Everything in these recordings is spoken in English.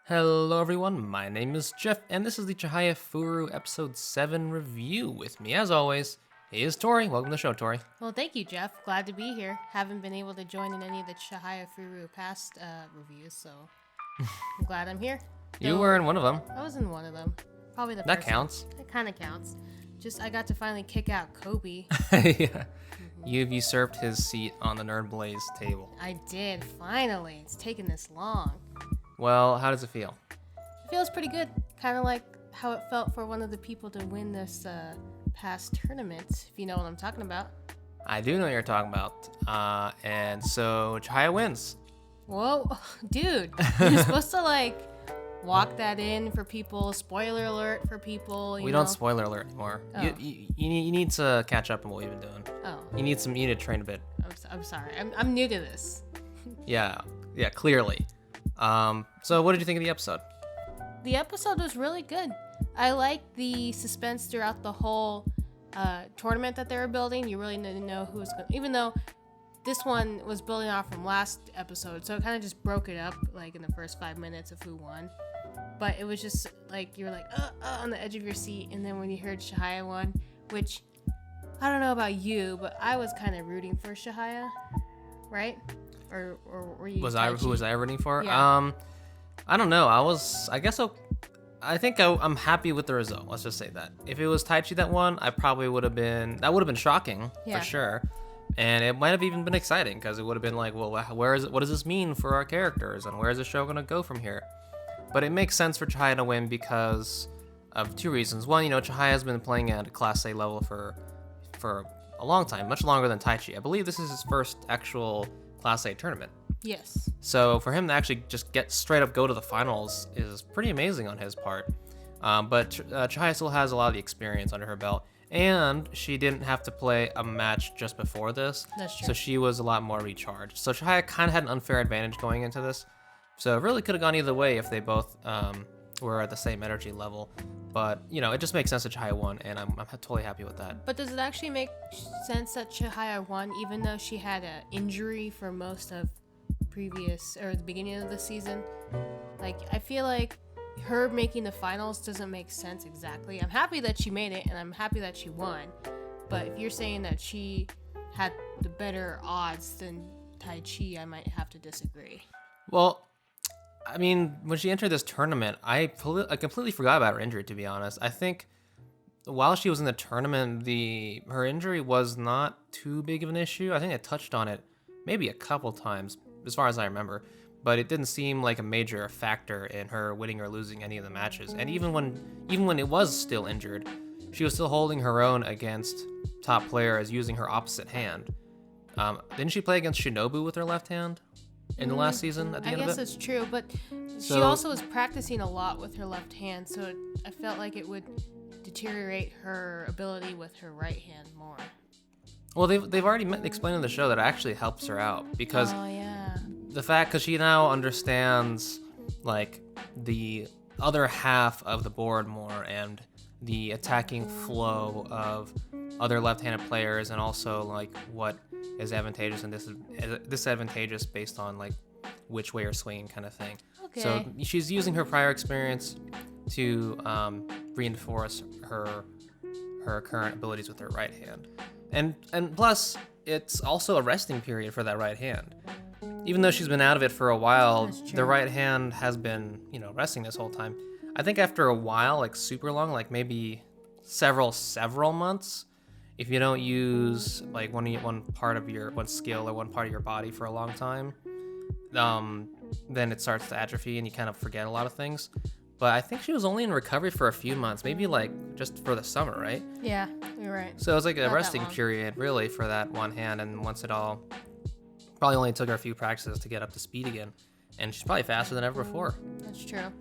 Hello everyone, my name is Jeff, and this is the Chihayafuru Episode 7 review. With me, as always, is Torie. Welcome to the show, Torie. Well, thank you, Jeff. Glad to be here. Haven't been able to join in any of the Chihayafuru past reviews, so I'm glad I'm here. You were in one of them. I was in one of them. Probably the That first counts. one. That kind of counts. Just, I got to finally kick out Kobe. Yeah. You've usurped his seat on the Nerd Blaze table. I did, finally. It's taken this long. Well, how does it feel? It feels pretty good. Kind of like how it felt for one of the people to win this past tournament, if you know what I'm talking about. I do know what you're talking about. And so Chihaya wins. Whoa, dude. You're supposed to, walk that in for people. Spoiler alert for people. We don't spoiler alert anymore. Oh. You need to catch up on what we've been doing. Oh. You need to train a bit. I'm sorry. I'm new to this. Yeah, clearly. So what did you think of the episode? The episode was really good. I liked the suspense throughout the whole tournament that they were building. You really didn't know who was going to... Even though this one was building off from last episode, so it kind of just broke it up, in the first 5 minutes of who won. But it was just, you were on the edge of your seat, and then when you heard Chihaya won, which, I don't know about you, but I was kind of rooting for Chihaya, right? Or were you... Who was I rooting for? Yeah. I don't know. I think I'm happy with the result. Let's just say that. If it was Taichi that won, I probably would have been shocking Yeah. for sure. And it might have even been exciting because it would have been like, well, what does this mean for our characters and where is the show going to go from here? But it makes sense for Chihaya to win because of two reasons. One, Chihaya has been playing at a Class A level for a long time, much longer than Taichi. I believe this is his first actual Class A tournament. Yes. So for him to actually just go to the finals is pretty amazing on his part. But Chihaya still has a lot of the experience under her belt, and she didn't have to play a match just before this. That's true. So she was a lot more recharged. So Chihaya kind of had an unfair advantage going into this. So it really could have gone either way if they both were at the same energy level. But, it just makes sense that Chihaya won, and I'm totally happy with that. But does it actually make sense that Chihaya won, even though she had an injury for most of the beginning of the season? I feel like her making the finals doesn't make sense exactly. I'm happy that she made it, and I'm happy that she won. But if you're saying that she had the better odds than Taichi, I might have to disagree. Well, I mean, when she entered this tournament, I completely forgot about her injury, to be honest. I think while she was in the tournament, her injury was not too big of an issue. I think I touched on it maybe a couple times, as far as I remember. But it didn't seem like a major factor in her winning or losing any of the matches. And even when it was still injured, she was still holding her own against top players using her opposite hand. Didn't she play against Shinobu with her left hand in the last season at the end of it? I guess that's true, but she So- also was practicing a lot with her left hand, so I felt like it would deteriorate her ability with her right hand more. Well, they've already explained in the show that it actually helps her out because Oh, yeah. because she now understands the other half of the board more and the attacking flow of other left-handed players, and also what is advantageous and disadvantageous based on which way you're swinging kind of thing. Okay. So she's using her prior experience to reinforce her current abilities with her right hand, and plus it's also a resting period for that right hand. Even though she's been out of it for a while, That's true. the right hand has been, resting this whole time. I think after a while, super long, maybe several months, if you don't use one part of one skill or one part of your body for a long time, then it starts to atrophy and you kind of forget a lot of things. But I think she was only in recovery for a few months, maybe just for the summer, right? Yeah, you're right. So it was a Not that resting long. period really for that one hand, and once it all probably only took her a few practices to get up to speed again, and she's probably faster than ever before. That's true.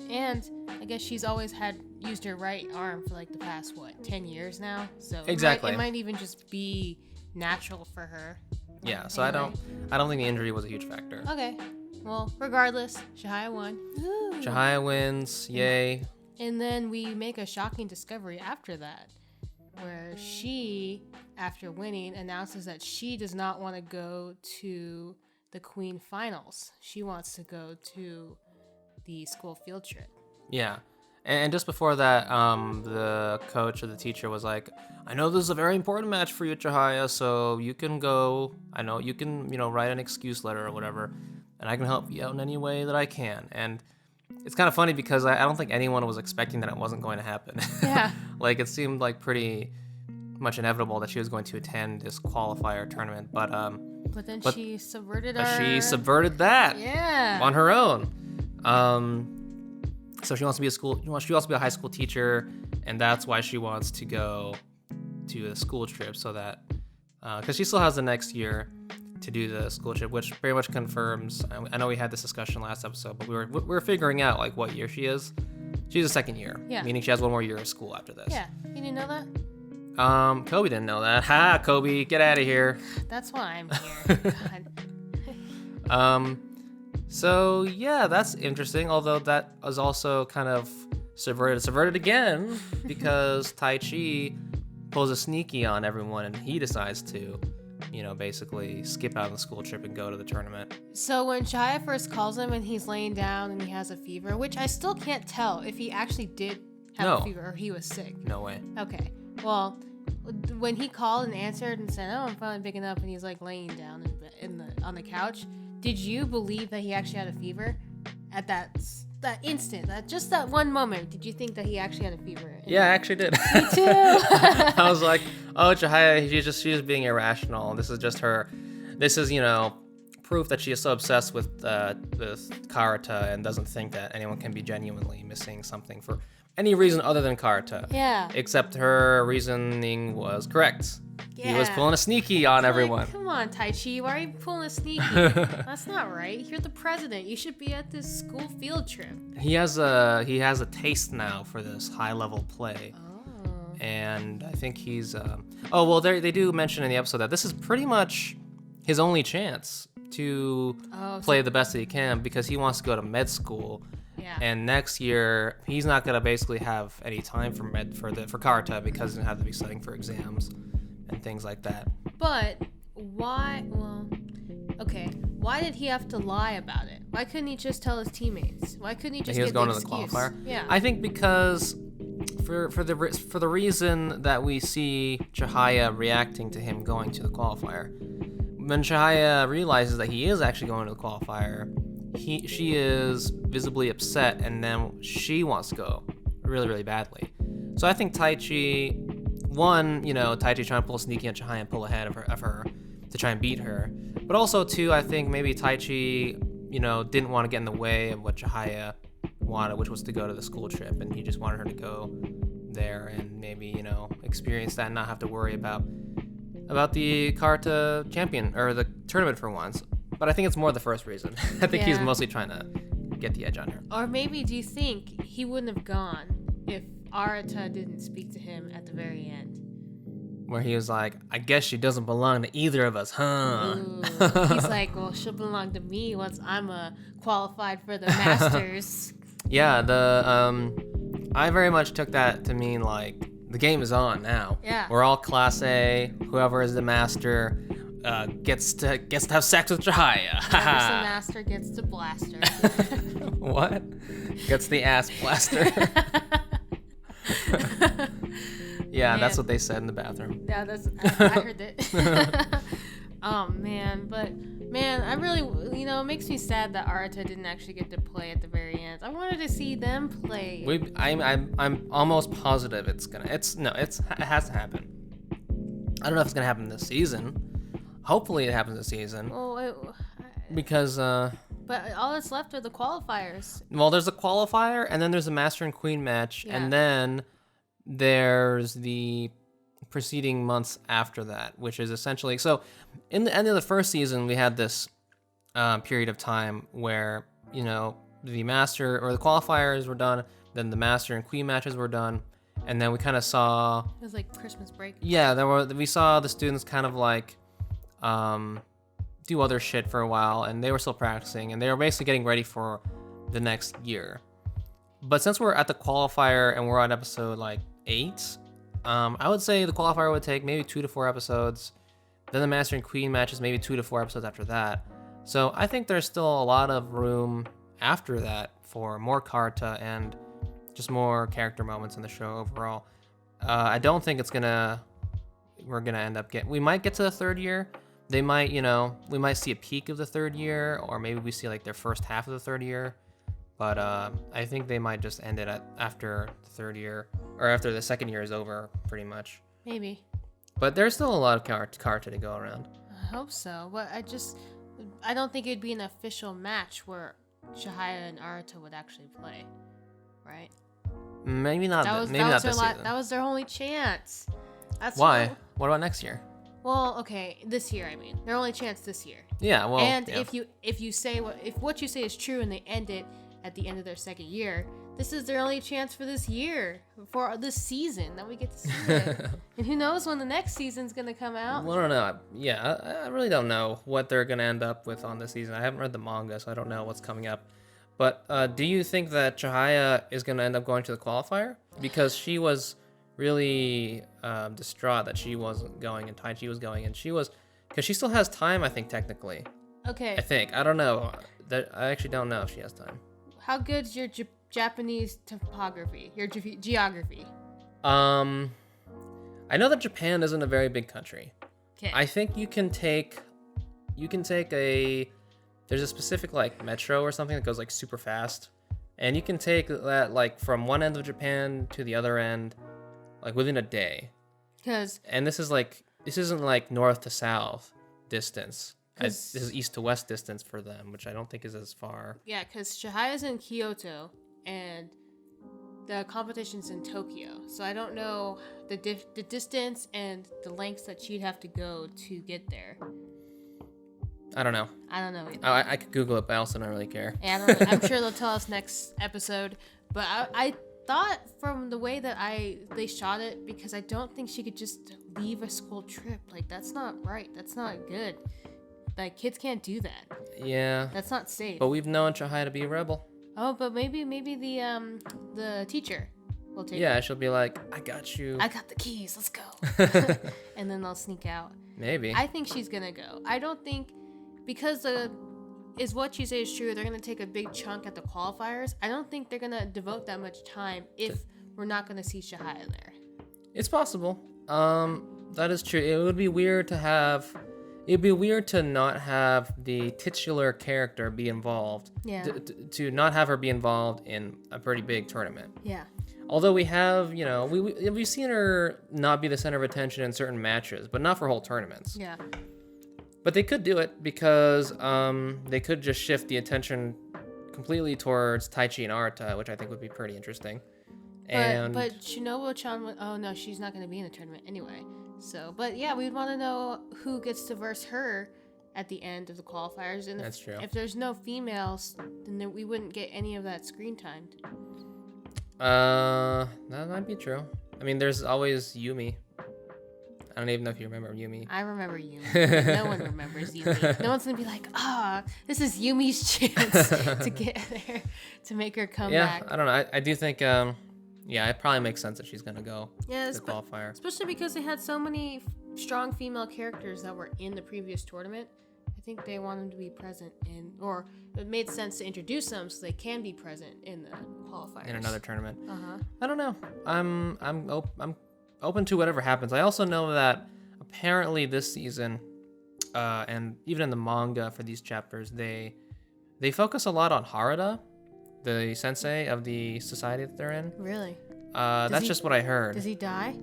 And I guess she's always used her right arm for the past 10 years now. So Exactly. it might even just be natural for her. Yeah, so Anyway. I don't think the injury was a huge factor. Okay. Well, regardless, Chihaya won. Woo. Chihaya wins, yay. And then we make a shocking discovery after that, where she, after winning, announces that she does not want to go to the Queen Finals. She wants to go to the school field trip. Yeah. And just before that, the coach or the teacher was like, I know this is a very important match for you, Chihaya, so you can go. I know you can, write an excuse letter or whatever, and I can help you out in any way that I can. And it's kind of funny because I don't think anyone was expecting that it wasn't going to happen. Yeah. Like, it seemed like pretty much inevitable that she was going to attend this qualifier tournament, but then she subverted she subverted that on her own. So she wants to be she wants to be a high school teacher, and that's why she wants to go to the school trip, so that because she still has the next year to do the school trip, which very much confirms. I know we had this discussion last episode, but we were figuring out like what year she is. She's a second year, meaning she has one more year of school after this. Yeah, you didn't know that? Kobe didn't know that. Ha, Kobe, get out of here. That's why I'm here. God. So yeah, that's interesting. Although that was also kind of subverted again because Taichi pulls a sneaky on everyone, and he decides to, basically skip out on the school trip and go to the tournament. So when Chihaya first calls him and he's laying down and he has a fever, which I still can't tell if he actually did have a fever or he was sick. No way. Okay. Well, when he called and answered and said, "Oh, I'm finally picking up," and he's like laying down on the couch, did you believe that he actually had a fever at that instant? Just that one moment, did you think that he actually had a fever? Yeah, I actually did. Me too. I was like, oh, Chihaya, she's just being irrational. This is just her. This is, proof that she is so obsessed with karuta and doesn't think that anyone can be genuinely missing something for any reason other than karuta. Yeah. Except her reasoning was correct. Yeah. He was pulling a sneaky on everyone. Like, come on, Taichi, why are you pulling a sneaky? That's not right. You're the president. You should be at this school field trip. He has a taste now for this high level play. Oh. And I think he's they do mention in the episode that this is pretty much his only chance to play the best that he can, because he wants to go to med school. Yeah. And next year he's not gonna basically have any time for karuta because he doesn't have to be studying for exams and things like that. But why? Well, okay. Why did he have to lie about it? Why couldn't he just tell his teammates? Why couldn't he just he was get going the to the excuse? qualifier? Yeah. I think because for the reason that we see Chihaya reacting to him going to the qualifier, when Chihaya realizes that he is actually going to the qualifier, she is visibly upset, and then she wants to go really, really badly. So I think Taichi trying to pull sneaky on Chihaya and pull ahead of her to try and beat her. But also too, I think maybe Taichi, didn't want to get in the way of what Chihaya wanted, which was to go to the school trip, and he just wanted her to go there and maybe, experience that and not have to worry about the karuta champion or the tournament for once. But I think it's more the first reason. I think he's mostly trying to get the edge on her. Or maybe do you think he wouldn't have gone if Arata didn't speak to him at the very end? Where he was like, I guess she doesn't belong to either of us, huh? Ooh. He's like, well, she'll belong to me once I'm qualified for the Masters. Yeah, I very much took that to mean like the game is on now. Yeah. We're all Class A. Whoever is the master gets to have sex with Chihaya. Whoever's the master gets to blaster. What? Gets the ass blaster. Yeah, that's what they said in the bathroom. Yeah, I heard it. Oh man, but I really, it makes me sad that Arata didn't actually get to play at the very end. I wanted to see them play. I'm almost positive it has to happen. I don't know if it's gonna happen this season. Hopefully it happens this season. Well, because but all that's left are the qualifiers. Well, there's a qualifier, and then there's a Master and Queen match, and then there's the preceding months after that, which is essentially, so in the end of the first season, we had this period of time where, the Master or the qualifiers were done, then the Master and Queen matches were done, and then we kind of saw... It was like Christmas break. Yeah, we saw the students kind of like do other shit for a while, and they were still practicing, and they were basically getting ready for the next year. But since we're at the qualifier and we're on episode like 8, I would say the qualifier would take maybe 2 to 4 episodes. Then the Master and Queen matches maybe 2 to 4 episodes after that. So I think there's still a lot of room after that for more karuta and just more character moments in the show overall. I don't think we're gonna end up we might get to the third year. They might, we might see a peak of the third year, or maybe we see like their first half of the third year. But I think they might just end it after the third year, or after the second year is over, pretty much. Maybe. But there's still a lot of karuta to go around. I hope so. But I don't think it'd be an official match where Chihaya and Arata would actually play, right? Maybe not. Maybe not this season. That was their only chance. That's why. What about next year? Well, okay, this year. I mean, their only chance this year. Yeah. Well. And yeah. if what you say is true and they end it at the end of their second year, this is their only chance for this year, for this season that we get to see it. And who knows when the next season's gonna come out? Well, I don't know. Yeah, I really don't know what they're gonna end up with on this season. I haven't read the manga, so I don't know what's coming up. But do you think that Chihaya is gonna end up going to the qualifier? Because she was really distraught that she wasn't going and Taichi was going, and because she still has time, I think, technically. Okay. I don't know. I actually don't know if she has time. How good's your Japanese topography, your geography? I know that Japan isn't a very big country. Okay. I think you can take there's a specific like metro or something that goes like super fast, and you can take that like from one end of Japan to the other end like within a day. And this isn't like north to south distance. This is east to west distance for them, which I don't think is as far. Yeah, because Chihaya's in Kyoto and the competition's in Tokyo, so I don't know the distance and the lengths that she'd have to go to get there. I don't know. I don't know either. I could Google it, but I also don't really care. Yeah, I'm sure they'll tell us next episode. But I thought from the way that they shot it, because I don't think she could just leave a school trip. Like, that's not right. That's not good. Like, kids can't do that. Yeah. That's not safe. But we've known Chihaya to be a rebel. Oh, but maybe the teacher will take Yeah, it. She'll be like, I got you. I got the keys. Let's go. And then they'll sneak out. Maybe. I think she's going to go. I don't think, because is what you say is true, they're going to take a big chunk at the qualifiers. I don't think they're going to devote that much time if we're not going to see Chihaya there. It's possible. That is true. It would be weird to not have the titular character be involved. Yeah. To not have her be involved in a pretty big tournament. Yeah. Although we have, we've seen her not be the center of attention in certain matches, but not for whole tournaments. Yeah. But they could do it because they could just shift the attention completely towards Taichi and Arata, which I think would be pretty interesting. But Shinobu-chan, oh no, she's not going to be in the tournament anyway. So, but yeah, we'd want to know who gets to verse her at the end of the qualifiers. And That's true. If there's no females, then we wouldn't get any of that screen time. That might be true. I mean, there's always Yumi. I don't even know if you remember Yumi. I remember Yumi. No one remembers Yumi. No one's gonna be like, this is Yumi's chance to get there, to make her come back. I don't know. I do think, it probably makes sense that she's gonna go to the qualifier. Especially because they had so many strong female characters that were in the previous tournament. I think they want them to be present or it made sense to introduce them so they can be present in the qualifiers. In another tournament. Uh-huh. I don't know. I'm open to whatever happens. I also know that apparently this season, and even in the manga for these chapters, they focus a lot on Harada, the sensei of the society that they're in. Really? That's just what I heard. Does he die?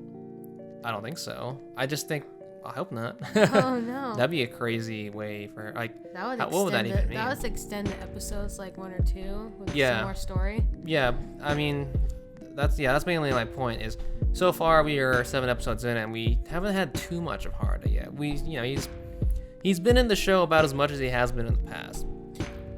I don't think so. I hope not. Oh no. That'd be a crazy way for her. Like, what would that even mean? That would extend the episodes like 1 or 2 with some more story. Yeah, I mean, that's mainly my point. Is so far we are 7 episodes in and we haven't had too much of Harada yet. He's been in the show about as much as he has been in the past.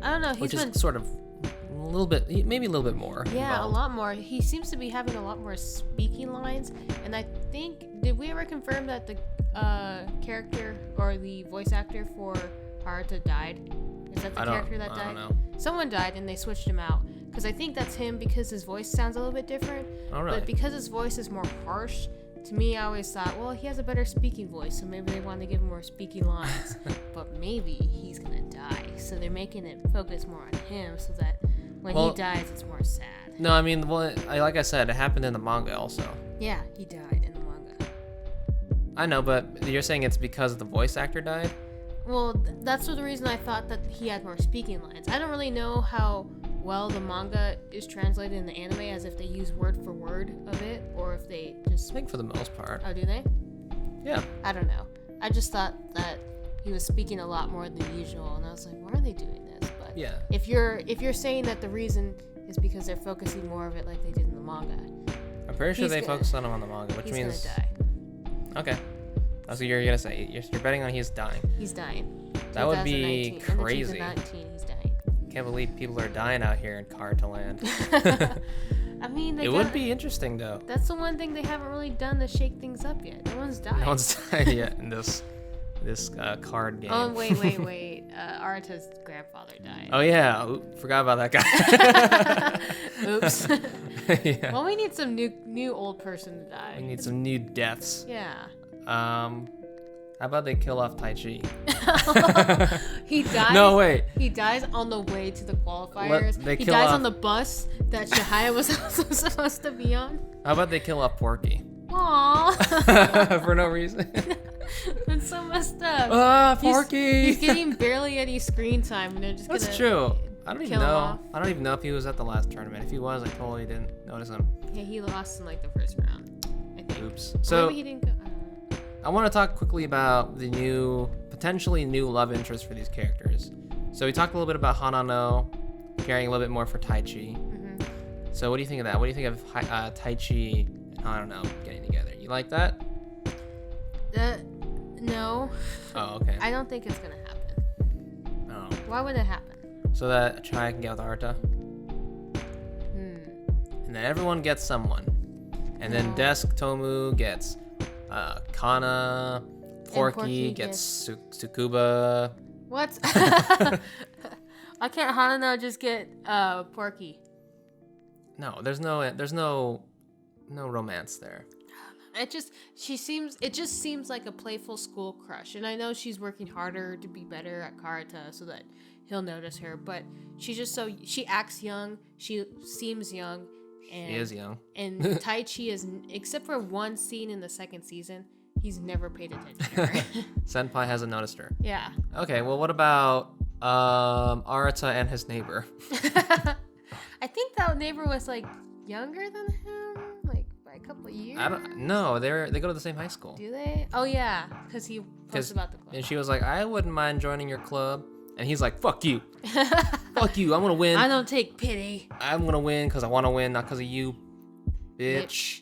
I don't know. Which is sort of a little bit, maybe a little bit more. Yeah, involved. A lot more. He seems to be having a lot more speaking lines, and I think, did we ever confirm that the character or the voice actor for Harata died? Is that the character that died? I don't know. Someone died and they switched him out, because I think that's him because his voice sounds a little bit different. Oh, really? But because his voice is more harsh, to me, I always thought, well, he has a better speaking voice, so maybe they wanted to give him more speaking lines. But maybe he's gonna die, so they're making it focus more on him, so that When he dies, it's more sad. No, I mean, well, like I said, it happened in the manga also. Yeah, he died in the manga. I know, but you're saying it's because the voice actor died? Well, that's the reason I thought that he had more speaking lines. I don't really know how well the manga is translated in the anime, as if they use word for word of it, or if they just... I think for the most part. Oh, do they? Yeah. I don't know. I just thought that he was speaking a lot more than usual, and I was like, why are they doing this? But yeah. If you're saying that the reason is because they're focusing more of it like they did in the manga, I'm pretty sure they focus on him on the manga, which means... He's gonna die. Okay. That's what you're gonna say. You're betting on he's dying. He's dying. That would be crazy. In 2019, he's dying. Can't believe people are dying out here in Karuta land. I mean, it would be interesting though. That's the one thing they haven't really done to shake things up yet. No one's died. No one's died yet in this card game. Oh wait. Arata's grandfather died. Oh yeah, forgot about that guy. Oops. Yeah. Well, we need some new old person to die. We need some new deaths. Yeah. How about they kill off Taichi? He dies. No, wait. He dies on the way to the qualifiers. He dies on the bus that Chihaya was also supposed to be on. How about they kill off Porky? Aww. For no reason. That's so messed up. Ah, Porky. He's getting barely any screen time, and they're just That's true. I don't even know. I don't even know if he was at the last tournament. If he was, I totally didn't notice him. Yeah, he lost in like the first round, I think. Oops. So maybe he didn't go. I want to talk quickly about the potentially new love interest for these characters. So we talked a little bit about Hanano caring a little bit more for Taichi. Mm-hmm. So what do you think of that? What do you think of Taichi and Hanano getting together? You like that? No. Oh, okay. I don't think it's gonna happen. Oh. Why would it happen? So that Chihaya can get with Arata? And then everyone gets someone. And then Desk Tomu gets Kana, Porky gets Tsukuba. What? Why can't Hanano just get Porky? No, there's no romance there. It just seems like a playful school crush, and I know she's working harder to be better at Karuta so that he'll notice her, but she acts young, she seems young, and she is young. And Taichi is, except for one scene in the second season, he's never paid attention to her. Senpai hasn't noticed her. Yeah. Okay, well, what about Arata and his neighbor? I think that neighbor was like younger than him, like by a couple of years. I don't know. They go to the same high school. Do they? Oh yeah, because he posted about the club. And she was like, "I wouldn't mind joining your club," and he's like, "Fuck you, fuck you. I'm gonna win. I don't take pity. I'm gonna win because I want to win, not because of you, bitch."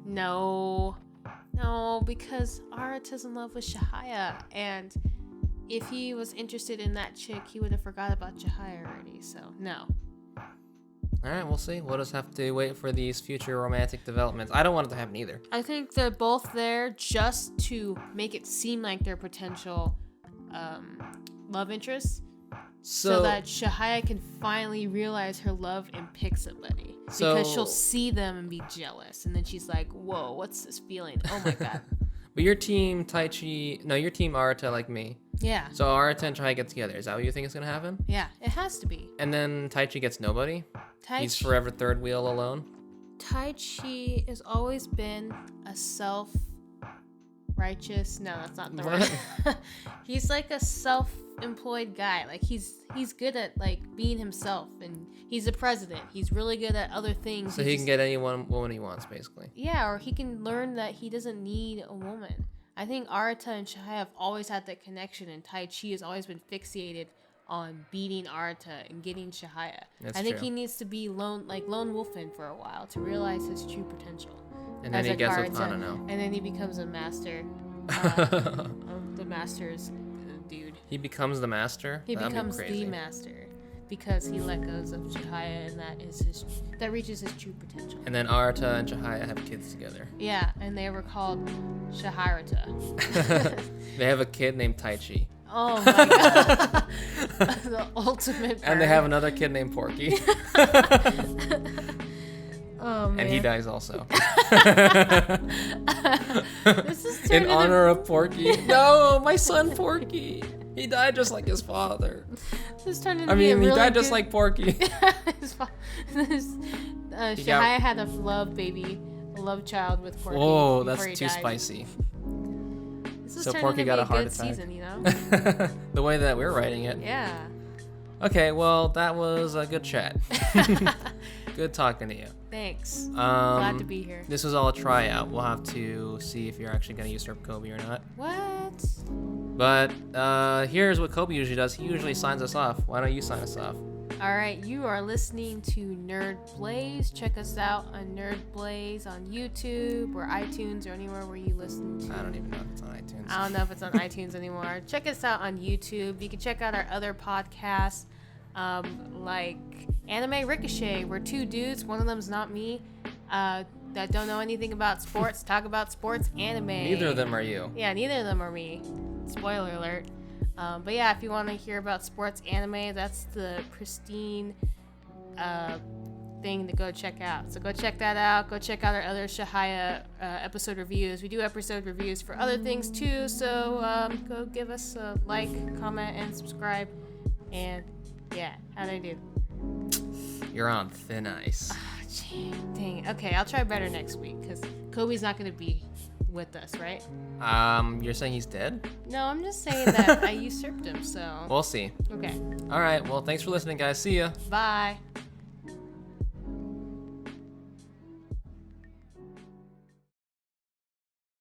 No, because Arata's in love with Chihaya, and if he was interested in that chick, he would have forgot about Chihaya already. So no. All right, we'll see. We'll just have to wait for these future romantic developments. I don't want it to happen either. I think they're both there just to make it seem like they're potential love interests, so that Chihaya can finally realize her love and pick somebody. Because she'll see them and be jealous, and then she's like, "Whoa, what's this feeling? Oh my god." But your team Taichi, no, your team Arata like me. Yeah. So Arata and Chihaya get together. Is that what you think is gonna happen? Yeah, it has to be. And then Taichi gets nobody. He's forever third wheel alone. Taichi has always been a self-righteous. No, that's not the word. He's like a self-employed guy. Like he's good at like being himself, and he's a president. He's really good at other things. So he can get any woman he wants, basically. Yeah, or he can learn that he doesn't need a woman. I think Arata and Chihaya have always had that connection, and Taichi has always been fixated on beating Arata and getting Chihaya. I think he needs to be lone wolfing for a while to realize his true potential. And then he gets with Hanano. And then he becomes a master. The master's dude. He becomes the master? He becomes the master because he let go of Chihaya, and that reaches his true potential. And then Arata and Chihaya have kids together. Yeah, and they were called Chihayarata. They have a kid named Taichi. Oh my god. The ultimate And they have another kid named Porky. Oh man. And he dies also. This is in honor of Porky. No, my son Porky. He died just like his father. This turned into he died just like Porky. Chihaya had a love baby, a love child with Porky. Whoa, that's too died. spicy. So Porky got a heart attack. Season, you know? The way that we're writing it. Yeah. Okay, well, that was a good chat. Good talking to you. Thanks. Glad to be here. This was all a tryout. We'll have to see if you're actually going to usurp Kobe or not. What? But here's what Kobe usually does. He usually signs us off. Why don't you sign us off? All right, you are listening to Nerd Blaze. Check us out on Nerd Blaze on YouTube or iTunes or anywhere where you listen to. I don't even know if it's on iTunes. I don't know if it's on iTunes anymore. Check us out on YouTube. You can check out our other podcasts, like Anime Ricochet. We're two dudes. One of them's not me. That don't know anything about sports. Talk about sports anime. Neither of them are you. Yeah, neither of them are me. Spoiler alert. But yeah, if you want to hear about sports anime, that's the pristine thing to go check out. So go check that out. Go check out our other Chihaya episode reviews. We do episode reviews for other things too. So go give us a like, comment, and subscribe. And yeah, how'd I do? You're on thin ice. Oh, gee, dang it. Okay, I'll try better next week because Kobe's not going to be with us, right? You're saying he's dead? No, I'm just saying that I usurped him, so. We'll see. Okay. All right, well, thanks for listening, guys. See ya. Bye.